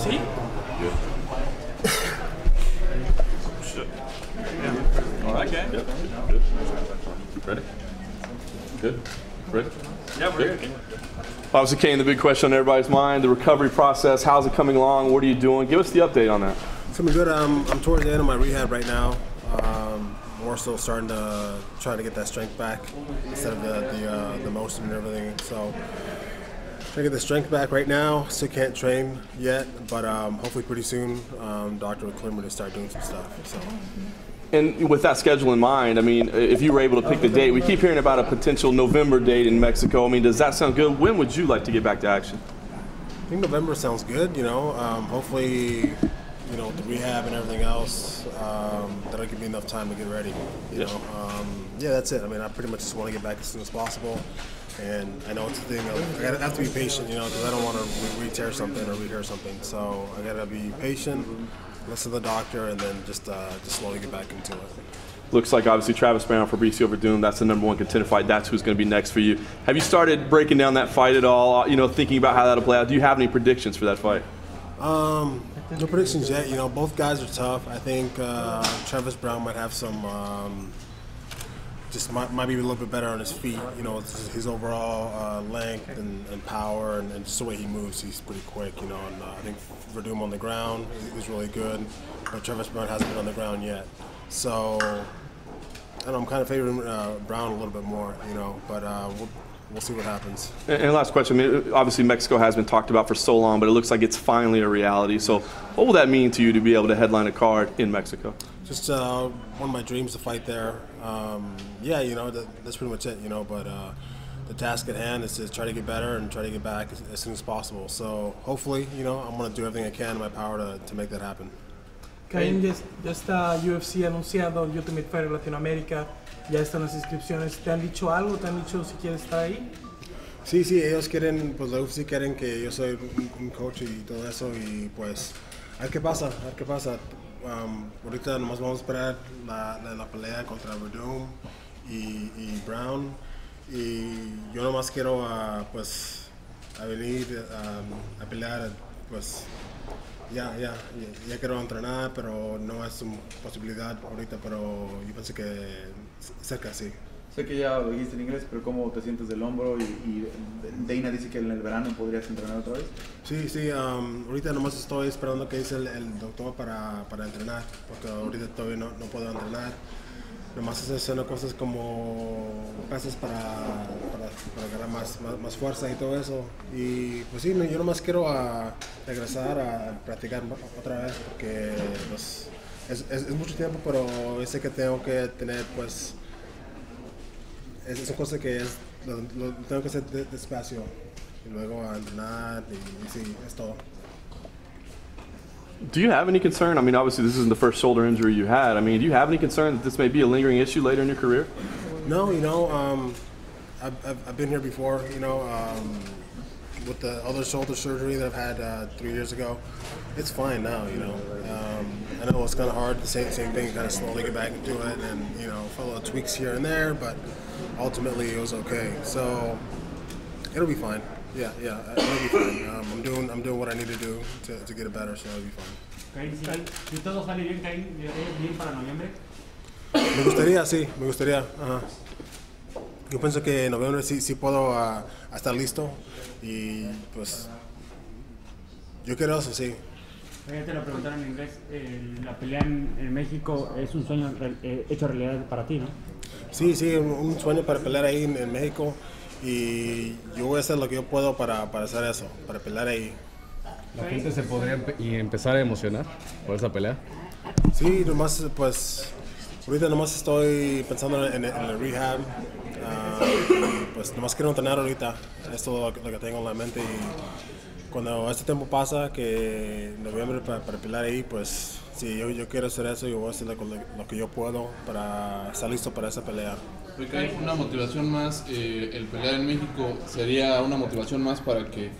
Sí. Good. Shit. Yeah. All right, Cain. Yep. Good. Ready? Good. Ready? Yeah, we're good. Obviously, Cain, the big question on everybody's mind, the recovery process, how's it coming along, what are you doing? Give us the update on that. It's gonna be good. I'm towards the end of my rehab right now. More so starting to try to get that strength back instead of the motion and everything. So trying to get the strength back right now. Still can't train yet, but hopefully pretty soon, doctor will clear me to start doing some stuff. So. And with that schedule in mind, I mean, if you were able to pick the date, we keep hearing about a potential November date in Mexico. I mean, does that sound good? When would you like to get back to action? I think November sounds good, you know. Hopefully, you know, with the rehab and everything else, that'll give me enough time to get ready, you know. Yeah, that's it. I mean, I pretty much just want to get back as soon as possible. And I know it's the thing, I have to be patient, you know, because I don't want to re-tear something or re-hear something. So I got to be patient, listen to the doctor, and then just slowly get back into it. Looks like obviously Travis Brown, Fabricio Verdum, that's the #1 contender fight. That's who's going to be next for you. Have you started breaking down that fight at all, you know, thinking about how that'll play out? Do you have any predictions for that fight? No predictions yet. You know, both guys are tough. I think Travis Brown might have some, might be a little bit better on his feet. You know, his overall length and power and just the way he moves, he's pretty quick. You know, and I think Verdum on the ground is really good, but Travis Brown hasn't been on the ground yet. So I don't know, I'm kind of favoring Brown a little bit more. You know, but we'll see what happens. And last question, I mean, obviously Mexico has been talked about for so long, but it looks like it's finally a reality. So what will that mean to you to be able to headline a card in Mexico? Just one of my dreams to fight there. Yeah, you know, that's pretty much it, you know, but the task at hand is to try to get better and try to get back as soon as possible. So hopefully, you know, I'm going to do everything I can in my power to make that happen. Cain, ya está UFC anunciado, Ultimate Fighter Latinoamérica, ya están las inscripciones. ¿Te han dicho algo? ¿Te han dicho si quieres estar ahí? Sí, sí, ellos quieren, pues la UFC quieren que yo soy un coach y todo eso, y pues a ver qué pasa, a ver qué pasa. Ahorita nomás vamos a esperar la pelea contra Verdum y Brown, y yo nomás quiero pues a venir a pelear, pues ya quiero entrenar, pero no es una posibilidad ahorita, pero yo pienso que cerca sí. Sé que ya lo dijiste en inglés, pero ¿cómo te sientes del hombro? Y Dana dice que en el verano podrías entrenar otra vez. Sí, sí, ahorita nomás estoy esperando que dice el doctor para entrenar, porque ahorita todavía no puedo entrenar. Nomás estoy haciendo cosas como pesas para agarrar más fuerza y todo eso. Y pues sí, yo nomás quiero regresar a practicar otra vez, porque pues, es mucho tiempo, pero yo sé que tengo que tener, pues, es una cosa que lo tengo que hacer despacio y luego a entrenar y sí, es todo. Do you have any concern? I mean, obviously this isn't the first shoulder injury you had. I mean, do you have any concern that this may be a lingering issue later in your career? No, you know, I've been here before, you know, with the other shoulder surgery that I've had 3 years ago. It's fine now, you know. I know it's kind of hard, the same thing, kind of slowly get back into it, and, you know, a little tweaks here and there, but ultimately it was okay. So it'll be fine. Yeah, it'll be fine. I'm doing what I need to do to get it better, so it'll be fine. Cain, si todo sale bien, Cain, bien para noviembre. Me gustaría, sí, me gustaría. Ajá. Yo pienso que en noviembre sí puedo estar listo, y pues yo quiero eso, sí. Ya te lo preguntaron en inglés, la pelea en México es un sueño hecho realidad para ti, ¿no? Sí, un sueño para pelear ahí en México, y yo voy a hacer lo que yo puedo para hacer eso, para pelear ahí. ¿La gente se podría empezar a emocionar por esa pelea? Sí, nomás, pues, ahorita nomás estoy pensando en el rehab, pues nomás quiero entrenar ahorita, es todo lo que tengo en la mente, y cuando este tiempo pasa, que en noviembre para pelear ahí, pues sí, yo quiero hacer eso, y voy a hacer lo que yo puedo para estar listo para esa pelea. Porque una motivación más, el pelear en México sería una motivación más para que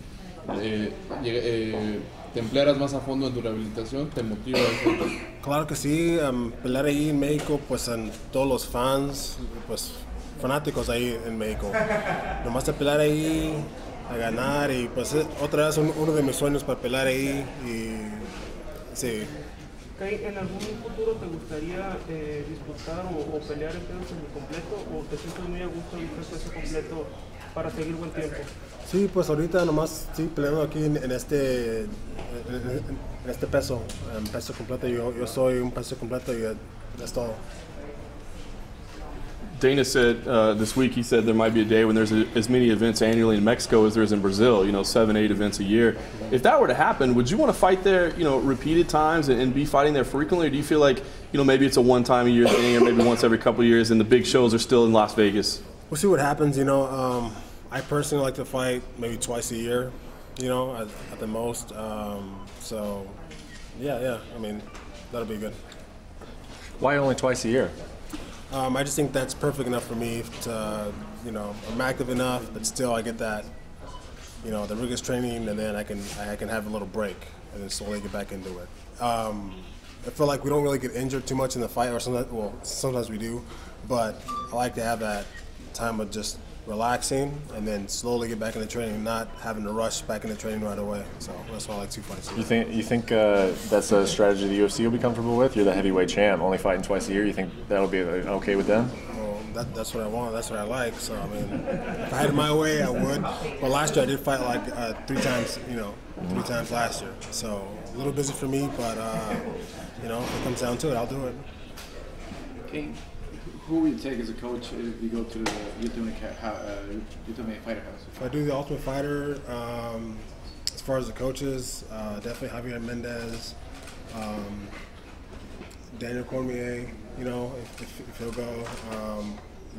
te emplearas más a fondo en tu rehabilitación, ¿te motiva eso? Claro que sí, pelear ahí en México, pues en todos los fans, pues fanáticos ahí en México. Nomás de pelear ahí, a ganar y pues otra vez uno de mis sueños para pelear ahí y sí. Cain, ¿en algún futuro te gustaría disputar o pelear en peso semicompleto o te sientes muy a gusto en peso completo para seguir buen tiempo? Sí, pues ahorita nomás estoy peleando aquí en este peso, en peso completo. Yo soy un peso completo y es todo. Dana said this week, he said there might be a day when there's as many events annually in Mexico as there is in Brazil, 7, 8 events a year. If that were to happen, would you want to fight there, repeated times and be fighting there frequently? Or do you feel like, maybe it's a one-time-a-year thing or maybe once every couple of years and the big shows are still in Las Vegas? We'll see what happens, I personally like to fight maybe twice a year, at the most. So, yeah, I mean, that'll be good. Why only twice a year? I just think that's perfect enough for me to, I'm active enough, but still I get that, the rigorous training, and then I can have a little break and then slowly get back into it. I feel like we don't really get injured too much in the fight, or sometimes we do, but I like to have that time of just relaxing and then slowly get back into training, not having to rush back into training right away. So that's why I like 2 fights. You think that's a strategy the UFC will be comfortable with? You're the heavyweight champ, only fighting twice a year. You think that'll be okay with them? Well, that's what I want. That's what I like. So I mean, if I had it my way, I would. But last year I did fight like 3 times. 3 times last year. So a little busy for me, but if it comes down to it, I'll do it. Okay. Who will you take as a coach if you go to the Ultimate Fighter House? If I do the Ultimate Fighter, as far as the coaches, definitely Javier Mendez, Daniel Cormier, if he'll go,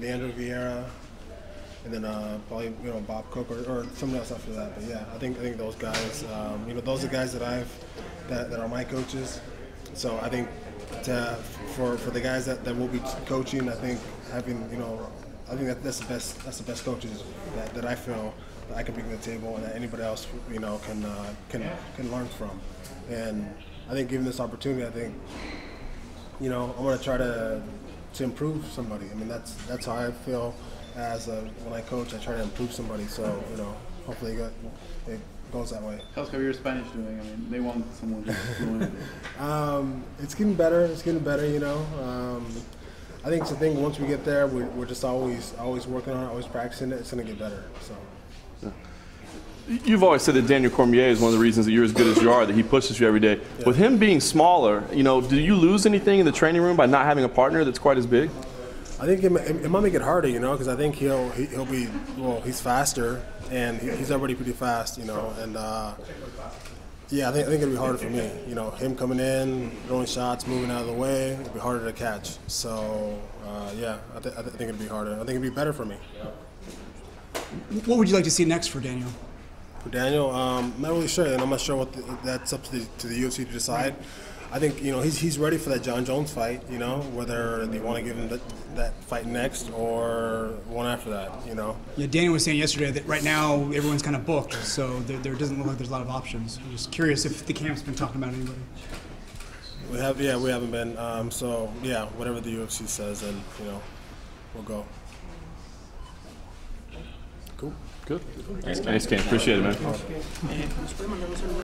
Leandro Vieira, and then probably Bob Cook or someone else after that. But yeah, I think those guys, those are guys that are my coaches. So I think for the guys that will be coaching, I think having that's the best coaches that I feel that I can bring to the table and that anybody else can learn from. And I think given this opportunity, I think I want to try to improve somebody. I mean that's how I feel when I coach. I try to improve somebody. So hopefully it goes that way. How's your Spanish doing? I mean, they want someone just fluent. It's getting better. I think it's the thing. Once we get there, we're just always working on it, always practicing it. It's going to get better. So. You've always said that Daniel Cormier is one of the reasons that you're as good as you are, that he pushes you every day. Yeah. With him being smaller, do you lose anything in the training room by not having a partner that's quite as big? I think it might make it harder, because I think he'll be, he's faster and he's already pretty fast, and yeah, I think it'll be harder for me, him coming in, throwing shots, moving out of the way, it'll be harder to catch. So yeah, I think it'll be harder. I think it'll be better for me. What would you like to see next for Daniel? For Daniel, I'm not really sure, and I'm not sure what that's up to the UFC to decide. I think he's ready for that John Jones fight. Whether they want to give him that fight next or one after that. Yeah, Daniel was saying yesterday that right now everyone's kind of booked, so there doesn't look like there's a lot of options. I'm just curious if the camp's been talking about anybody. We haven't been. So yeah, whatever the UFC says, and we'll go. Cool. Good. Thanks, Cain. Appreciate it, man.